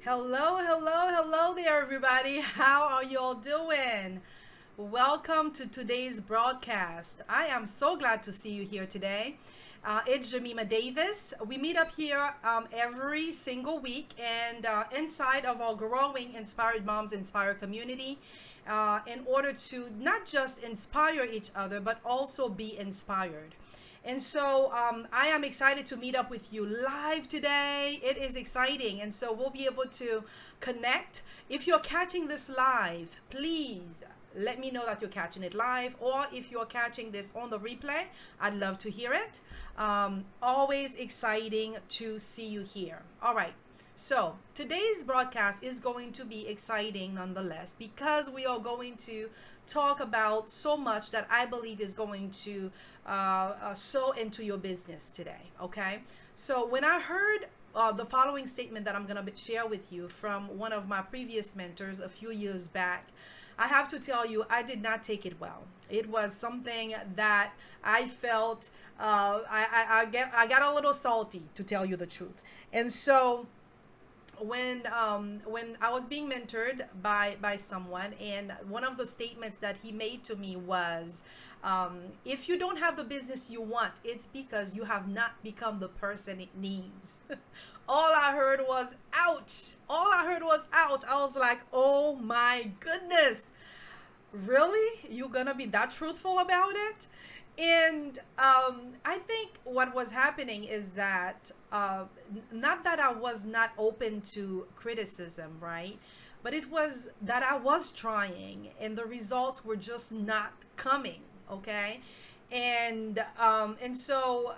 Hello, hello, hello there, everybody. How are you all doing? Welcome to today's broadcast. I am so glad to see you here today. It's Jemima Davis. We meet up here every single week and inside of our growing Inspired Moms Inspire community in order to not just inspire each other, but also be inspired. And so I am excited to meet up with you live today. It is exciting. And so we'll be able to connect. If you're catching this live, please let me know that you're catching it live. Or if you're catching this on the replay, I'd love to hear it. Always exciting to see you here. All right. So today's broadcast is going to be exciting nonetheless because we are going to talk about so much that I believe is going to sow into your business today. Okay. So when I heard the following statement that I'm going to share with you from one of my previous mentors a few years back, I have to tell you, I did not take it well. It was something that I felt I got a little salty, to tell you the truth. And so when I was being mentored by someone, and one of the statements that he made to me was, if you don't have the business you want, it's because you have not become the person it needs. All I heard was ouch. All I heard was ouch. I was like, oh my goodness, really? You gonna be that truthful about it? And I think what was happening is that not that I was not open to criticism, right? But it was that I was trying and the results were just not coming, okay? And so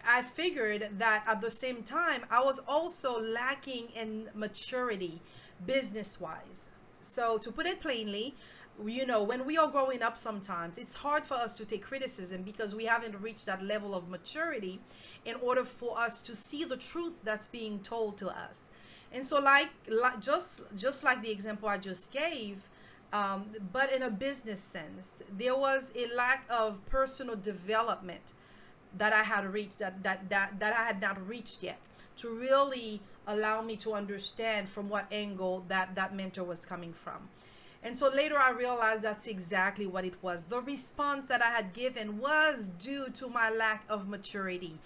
I figured that at the same time, I was also lacking in maturity business wise. So, to put it plainly, when we are growing up, sometimes it's hard for us to take criticism because we haven't reached that level of maturity in order for us to see the truth that's being told to us. And so, like just like the example I just gave, but in a business sense, there was a lack of personal development that I had reached that I had not reached yet to really allow me to understand from what angle that mentor was coming from. And so later I realized that's exactly what it was. The response that I had given was due to my lack of maturity,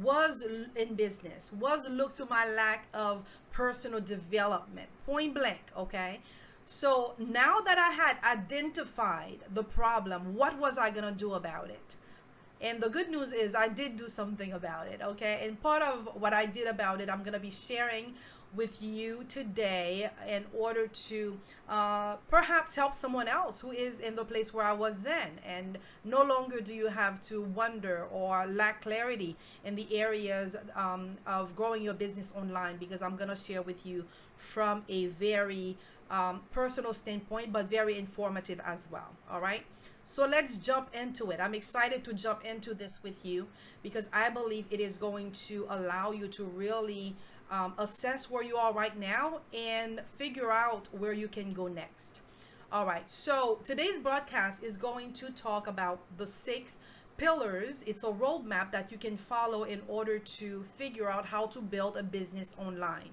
was in business, was looked to my lack of personal development, point blank, okay? So now that I had identified the problem, what was I going to do about it? And the good news is I did do something about it, okay? And part of what I did about it, I'm going to be sharing with you today in order to perhaps help someone else who is in the place where I was then. And no longer do you have to wonder or lack clarity in the areas of growing your business online, because I'm going to share with you from a very personal standpoint, but very informative as well. All right. So let's jump into it. I'm excited to jump into this with you because I believe it is going to allow you to really assess where you are right now and figure out where you can go next. All right. So today's broadcast is going to talk about the 6 pillars. It's a roadmap that you can follow in order to figure out how to build a business online.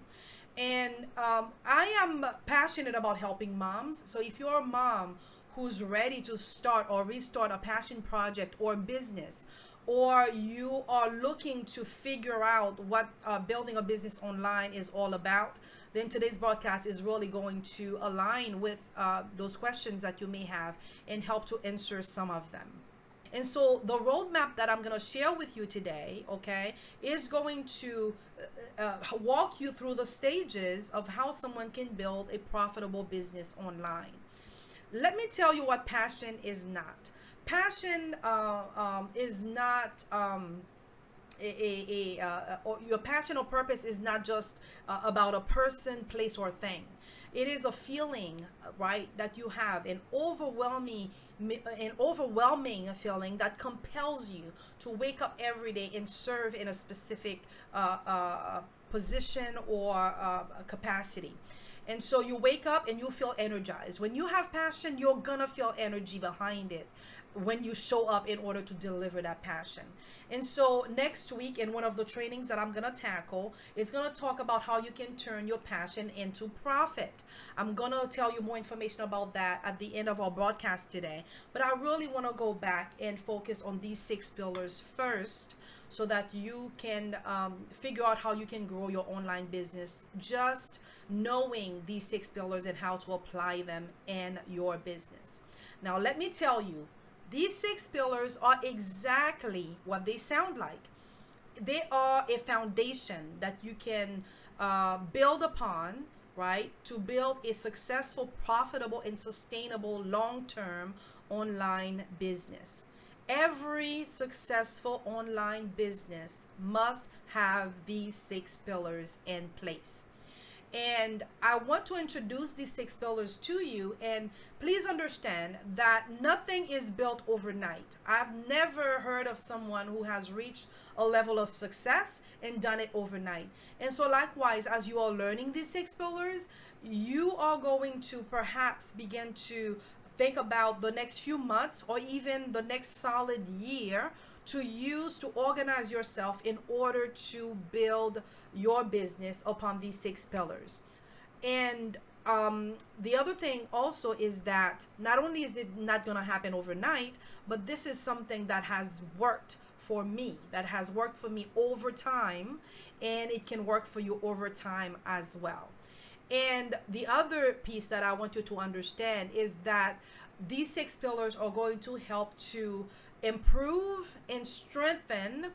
And I am passionate about helping moms. So if you're a mom who's ready to start or restart a passion project or business, or you are looking to figure out what building a business online is all about, then today's broadcast is really going to align with those questions that you may have and help to answer some of them. And so the roadmap that I'm going to share with you today, okay, is going to walk you through the stages of how someone can build a profitable business online. Let me tell you what passion is not. Passion is not or your passion or purpose is not just about a person, place, or thing. It is a feeling, right, that you have, an overwhelming feeling that compels you to wake up every day and serve in a specific position or capacity. And so you wake up and you feel energized. When you have passion, you're gonna feel energy behind it. when you show up in order to deliver that passion. And so next week in one of the trainings that I'm going to tackle, it's going to talk about how you can turn your passion into profit. I'm going to tell you more information about that at the end of our broadcast today. But I really want to go back and focus on these 6 pillars first, so that you can figure out how you can grow your online business, just knowing these 6 pillars and how to apply them in your business. Now, let me tell you, these 6 pillars are exactly what they sound like. They are a foundation that you can build upon, right, to build a successful, profitable, and sustainable long-term online business. Every successful online business must have these 6 pillars in place. And I want to introduce these 6 pillars to you. And please understand that nothing is built overnight. I've never heard of someone who has reached a level of success and done it overnight. And so likewise, as you are learning these 6 pillars, you are going to perhaps begin to think about the next few months or even the next solid year to use to organize yourself in order to build your business upon these 6 pillars. And the other thing also is that not only is it not going to happen overnight, but this is something that has worked for me, over time, and it can work for you over time as well. And the other piece that I want you to understand is that these 6 pillars are going to help to improve and strengthen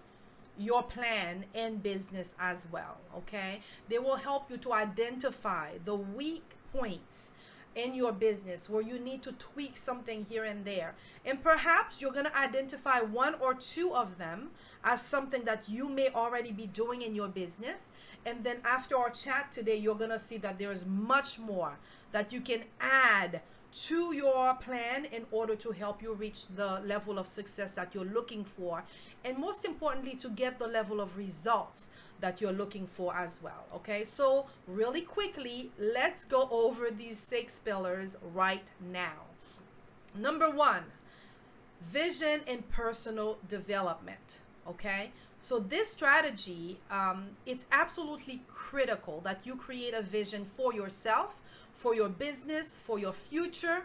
your plan and business as well. Okay, they will help you to identify the weak points in your business where you need to tweak something here and there, and perhaps you're going to identify 1 or 2 of them as something that you may already be doing in your business. And then after our chat today, you're going to see that there's much more that you can add to your plan in order to help you reach the level of success that you're looking for, and most importantly, to get the level of results that you're looking for as well. Okay, so really quickly, let's go over these 6 pillars right now. Number 1, vision and personal development. Okay, so this strategy, it's absolutely critical that you create a vision for yourself, for your business, for your future,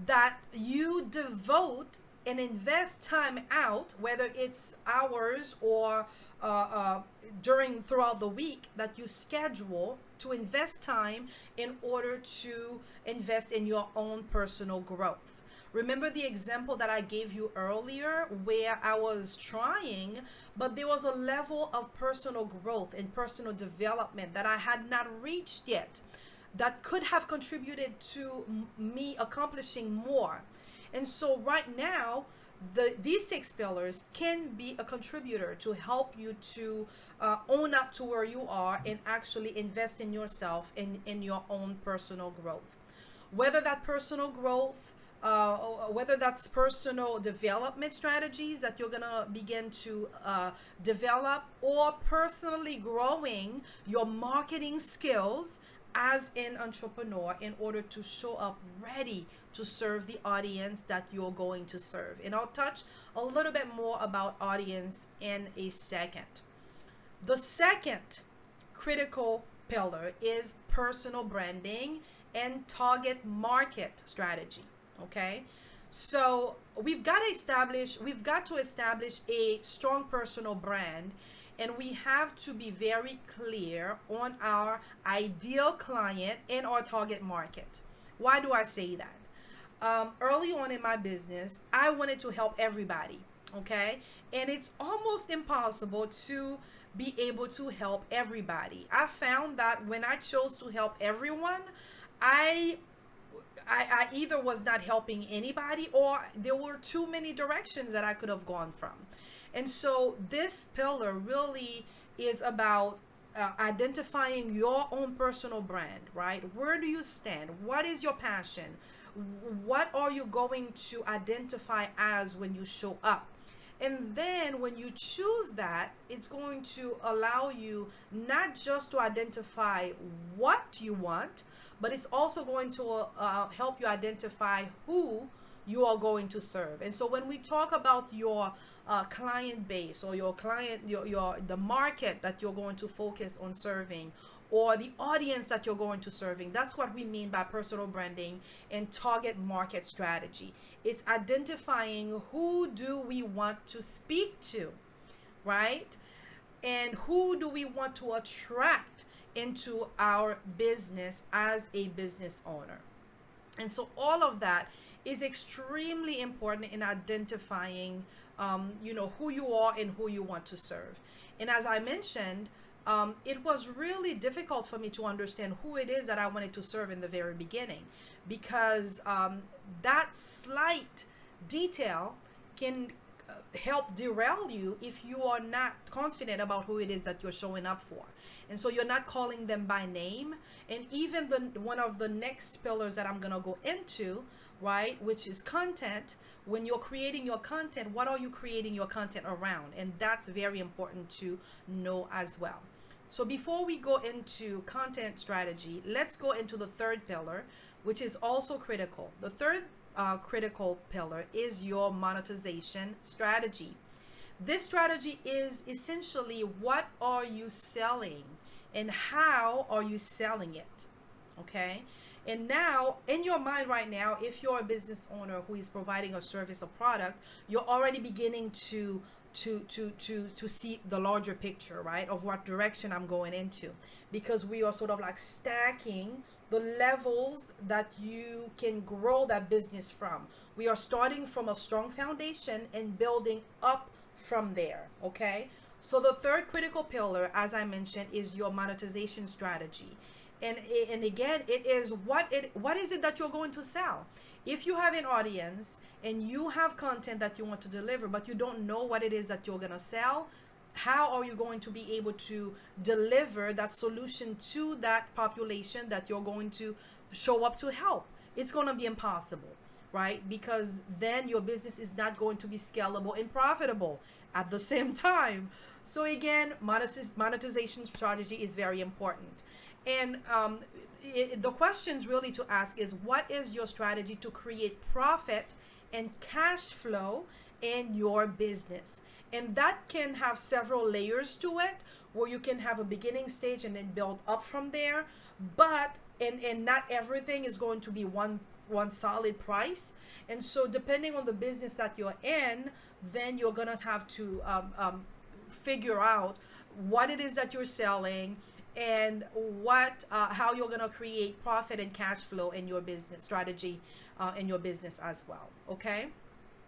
that you devote and invest time out, whether it's hours or throughout the week, that you schedule to invest time in order to invest in your own personal growth. Remember the example that I gave you earlier where I was trying, but there was a level of personal growth and personal development that I had not reached yet, that could have contributed to me accomplishing more. And so right now, these 6 pillars can be a contributor to help you to own up to where you are and actually invest in yourself and in your own personal growth. Whether that's personal development strategies that you're gonna begin to develop, or personally growing your marketing skills as an entrepreneur in order to show up ready to serve the audience that you're going to serve. And I'll touch a little bit more about audience in a second. The second critical pillar is personal branding and target market strategy. Okay, so we've got to establish a strong personal brand, and we have to be very clear on our ideal client and our target market. Why do I say that? Early on in my business, I wanted to help everybody, okay? And it's almost impossible to be able to help everybody. I found that when I chose to help everyone, I either was not helping anybody, or there were too many directions that I could have gone from. And so this pillar really is about identifying your own personal brand, right? Where do you stand? What is your passion? What are you going to identify as when you show up? And then when you choose that, it's going to allow you not just to identify what you want, but it's also going to help you identify who you are going to serve. And so when we talk about your client base, or your client, your the market that you're going to focus on serving, or the audience that you're going to serving, that's what we mean by personal branding and target market strategy. It's identifying who do we want to speak to, right? And who do we want to attract into our business as a business owner. And so all of that is extremely important in identifying, who you are and who you want to serve. And as I mentioned, it was really difficult for me to understand who it is that I wanted to serve in the very beginning, because that slight detail can help derail you if you are not confident about who it is that you're showing up for. And so you're not calling them by name. And even one of the next pillars that I'm going to go into, right, which is content. When you're creating your content, what are you creating your content around? And that's very important to know as well. So before we go into content strategy, let's go into the third pillar, which is also critical. The third critical pillar is your monetization strategy. This strategy is essentially, what are you selling and how are you selling it? Okay. And now in your mind right now, if you're a business owner who is providing a service or product, you're already beginning to see the larger picture, right, of what direction I'm going into, because we are sort of like stacking the levels that you can grow that business from. We are starting from a strong foundation and building up from there. Okay. So the third critical pillar, as I mentioned, is your monetization strategy. And again, it is what is it that you're going to sell? If you have an audience and you have content that you want to deliver, but you don't know what it is that you're going to sell, how are you going to be able to deliver that solution to that population that you're going to show up to help? It's going to be impossible, right? Because then your business is not going to be scalable and profitable at the same time. So again, monetization strategy is very important. And the questions really to ask is, what is your strategy to create profit and cash flow in your business? And that can have several layers to it, where you can have a beginning stage and then build up from there. But and not everything is going to be one solid price. And so depending on the business that you're in, then you're gonna have to figure out what it is that you're selling, and how you're going to create profit and cash flow in your business strategy, in your business as well. Okay.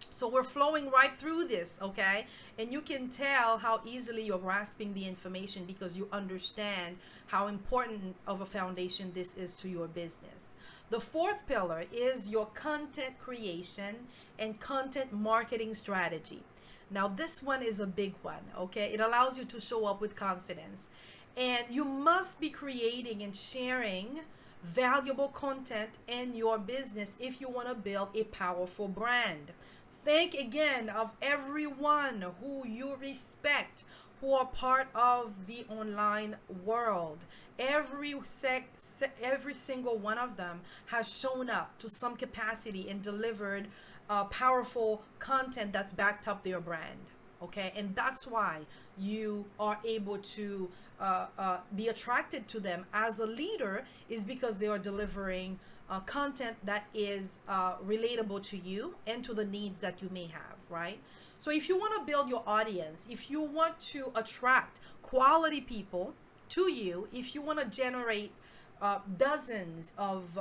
So we're flowing right through this. Okay. And you can tell how easily you're grasping the information, because you understand how important of a foundation this is to your business. The fourth pillar is your content creation and content marketing strategy. Now this one is a big one. Okay. It allows you to show up with confidence. And you must be creating and sharing valuable content in your business if you want to build a powerful brand. Think again of everyone who you respect, who are part of the online world. Every single one of them has shown up to some capacity and delivered powerful content that's backed up their brand. Okay, and that's why you are able to be attracted to them as a leader, is because they are delivering content that is relatable to you and to the needs that you may have, right? So if you want to build your audience, if you want to attract quality people to you, if you want to generate dozens of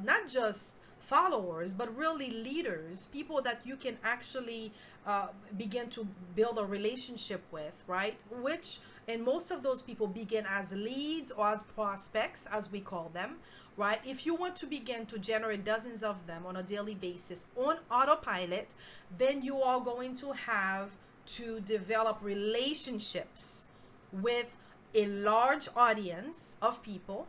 not just followers, but really leaders, people that you can actually begin to build a relationship with, right? And most of those people begin as leads or as prospects, as we call them, right? If you want to begin to generate dozens of them on a daily basis on autopilot, then you are going to have to develop relationships with a large audience of people.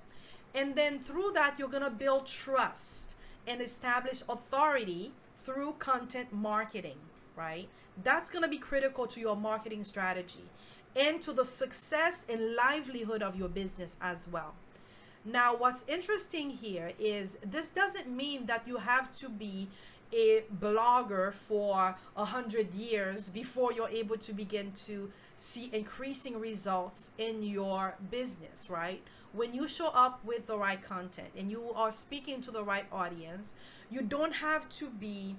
And then through that, you're going to build trust and establish authority through content marketing, right? That's going to be critical to your marketing strategy and to the success and livelihood of your business as well. Now, what's interesting here is this doesn't mean that you have to be a blogger for 100 years before you're able to begin to see increasing results in your business, right? When you show up with the right content and you are speaking to the right audience, you don't have to be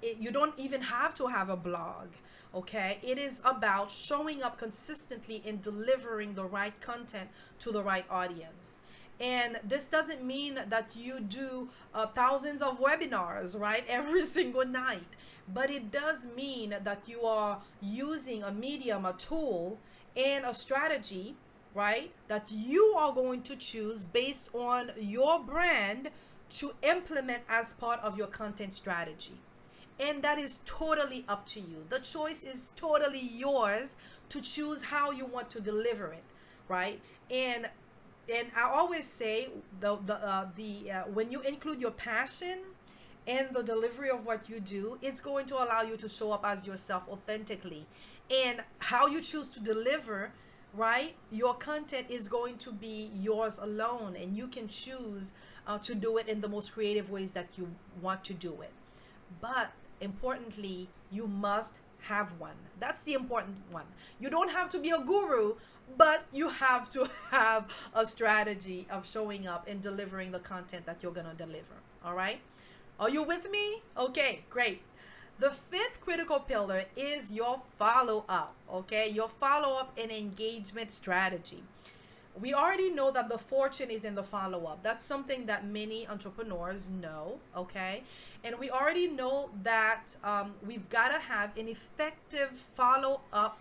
you don't even have to have a blog. Okay, it is about showing up consistently and delivering the right content to the right audience. And this doesn't mean that you do thousands of webinars, right, every single night, but it does mean that you are using a medium, a tool, and a strategy, right, that you are going to choose based on your brand to implement as part of your content strategy. And that is totally up to you. The choice is totally yours to choose how you want to deliver it, right? And I always say the when you include your passion and the delivery of what you do, it's going to allow you to show up as yourself authentically. And how you choose to deliver, right? Your content is going to be yours alone, and you can choose to do it in the most creative ways that you want to do it. But importantly, you must have one. That's the important one. You don't have to be a guru, but you have to have a strategy of showing up and delivering the content that you're going to deliver. All right? Are you with me? Okay, great. The fifth critical pillar is your follow up. Okay, your follow up and engagement strategy. We already know that the fortune is in the follow up. That's something that many entrepreneurs know, okay? And we already know that we've got to have an effective follow up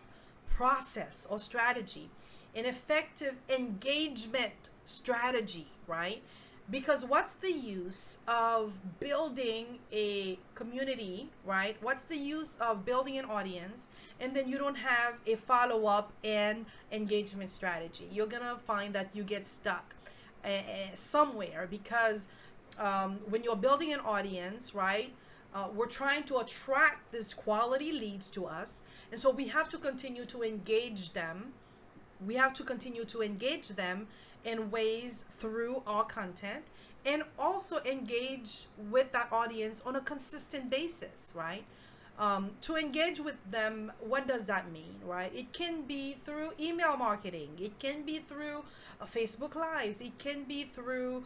process or strategy, an effective engagement strategy, right? Because what's the use of building a community, right? What's the use of building an audience and then you don't have a follow up and engagement strategy? You're going to find that you get stuck somewhere because when you're building an audience, right? We're trying to attract these quality leads to us. And so we have to continue to engage them. We have to continue to engage them in ways through our content and also engage with that audience on a consistent basis, right? To engage with them, what does that mean, right? It can be through email marketing. It can be through Facebook Lives. It can be through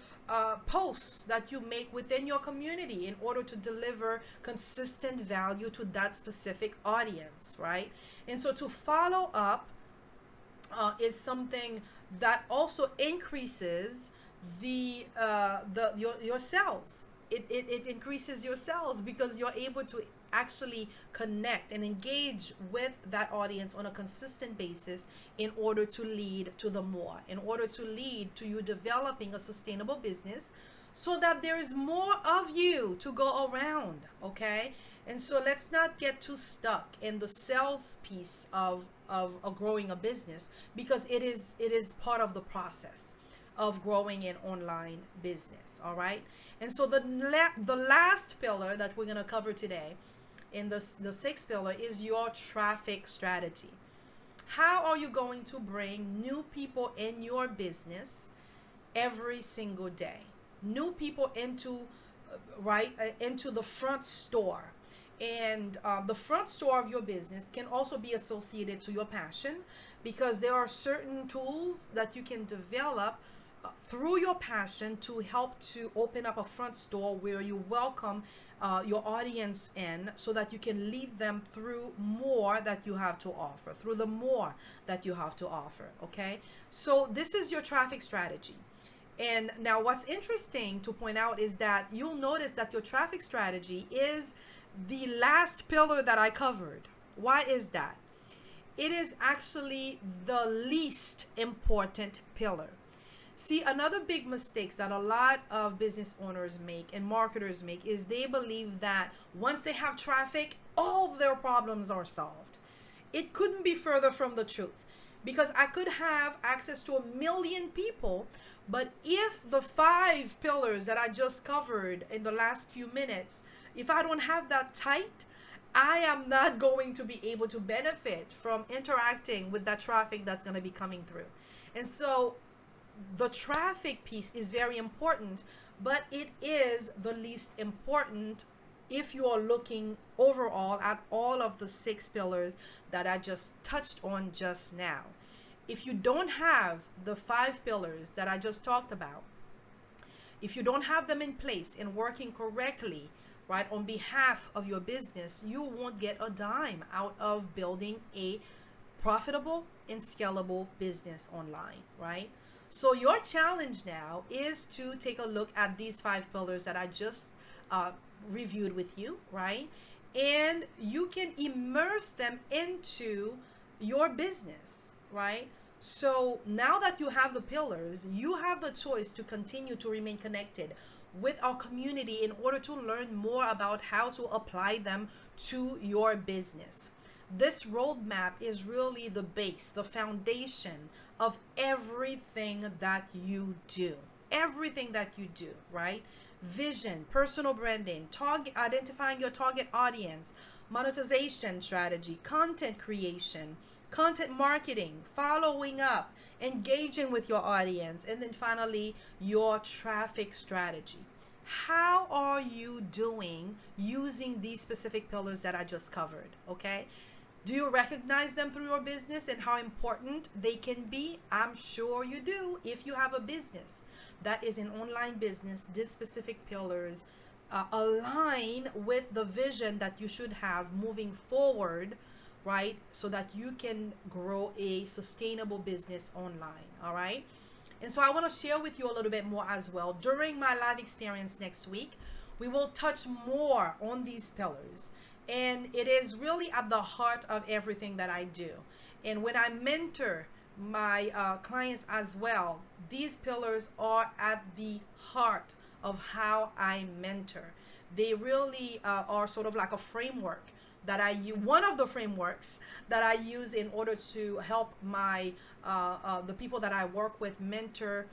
posts that you make within your community in order to deliver consistent value to that specific audience, right? And so to follow up is something that also increases your sales. It increases your sales because you're able to actually connect and engage with that audience on a consistent basis in order to lead to the more, in order to lead to you developing a sustainable business so that there is more of you to go around, okay? And so let's not get too stuck in the sales piece of growing a business, because it is part of the process of growing an online business. All right. And so the last pillar that we're going to cover today in the sixth pillar is your traffic strategy. How are you going to bring new people in your business every single day? New people into into the front store. And the front store of your business can also be associated to your passion, because there are certain tools that you can develop through your passion to help to open up a front store where you welcome your audience in, so that you can lead them through more that you have to offer, through the more that you have to offer. Okay, so this is your traffic strategy. And now what's interesting to point out is that you'll notice that your traffic strategy is the last pillar that I covered. Why is that? It is actually the least important pillar. See, another big mistake that a lot of business owners make and marketers make is they believe that once they have traffic, all their problems are solved. It couldn't be further from the truth, because I could have access to 1 million people, but if the 5 pillars that I just covered in the last few minutes, if I don't have that tight, I am not going to be able to benefit from interacting with that traffic that's going to be coming through. And so the traffic piece is very important, but it is the least important if you are looking overall at all of the 6 pillars that I just touched on just now. If you don't have the 5 pillars that I just talked about, if you don't have them in place and working correctly, right, on behalf of your business, you won't get a dime out of building a profitable and scalable business online, right? So your challenge now is to take a look at these 5 pillars that I just reviewed with you, right? And you can immerse them into your business, right? So now that you have the pillars, you have the choice to continue to remain connected with our community in order to learn more about how to apply them to your business. This roadmap is really the base, the foundation of everything that you do. Everything that you do, right? Vision, personal branding, target, identifying your target audience, monetization strategy, content creation, content marketing, following up, engaging with your audience, and then finally your traffic strategy. How are you doing using these specific pillars that I just covered? Okay. Do you recognize them through your business and how important they can be? I'm sure you do. If you have a business that is an online business, these specific pillars align with the vision that you should have moving forward, right? So that you can grow a sustainable business online, all right? And so I want to share with you a little bit more as well. During my live experience next week, we will touch more on these pillars. And it is really at the heart of everything that I do. And when I mentor my clients as well, these pillars are at the heart of how I mentor. They really are sort of like a framework that I use, one of the frameworks that I use in order to help my the people that I work with, mentor,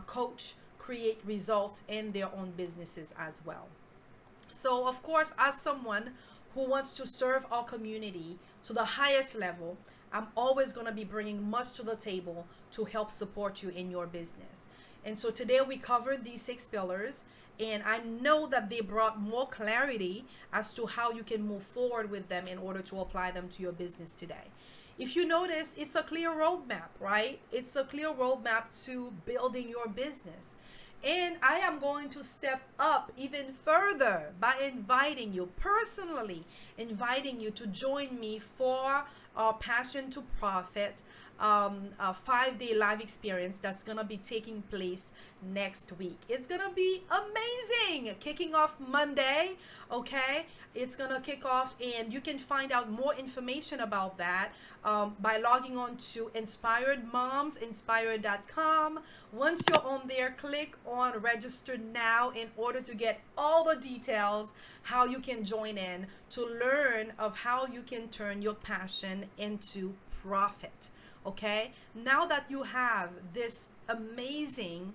coach, create results in their own businesses as well. So of course, as someone who wants to serve our community to the highest level, I'm always going to be bringing much to the table to help support you in your business. And so today we covered these 6 pillars, and I know that they brought more clarity as to how you can move forward with them in order to apply them to your business today. If you notice, it's a clear roadmap, right? It's a clear roadmap to building your business. And I am going to step up even further by inviting you, personally inviting you to join me for our Passion to Profit 5-day live experience that's going to be taking place next week. It's going to be amazing. Kicking off Monday, okay? It's going to kick off, and you can find out more information about that by logging on to Inspired Moms, inspired.com. Once you're on there, click on register now in order to get all the details how you can join in to learn of how you can turn your passion into profit. Okay, now that you have this amazing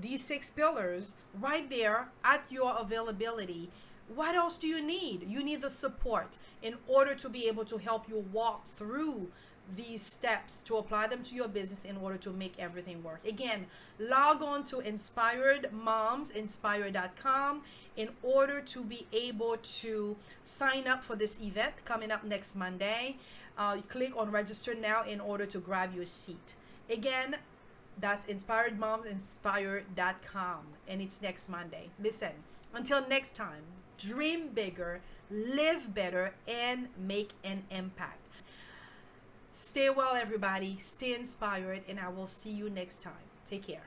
these 6 pillars right there at your availability, what else do you need? You need the support in order to be able to help you walk through these steps to apply them to your business in order to make everything work. Again, log on to Inspired Moms, inspired.com, in order to be able to sign up for this event coming up next Monday. Click on register now in order to grab your seat. Again, that's Inspired Moms, inspired.com, and it's next Monday. Listen, until next time, dream bigger, live better, and make an impact. Stay well, everybody. Stay inspired, and I will see you next time. Take care.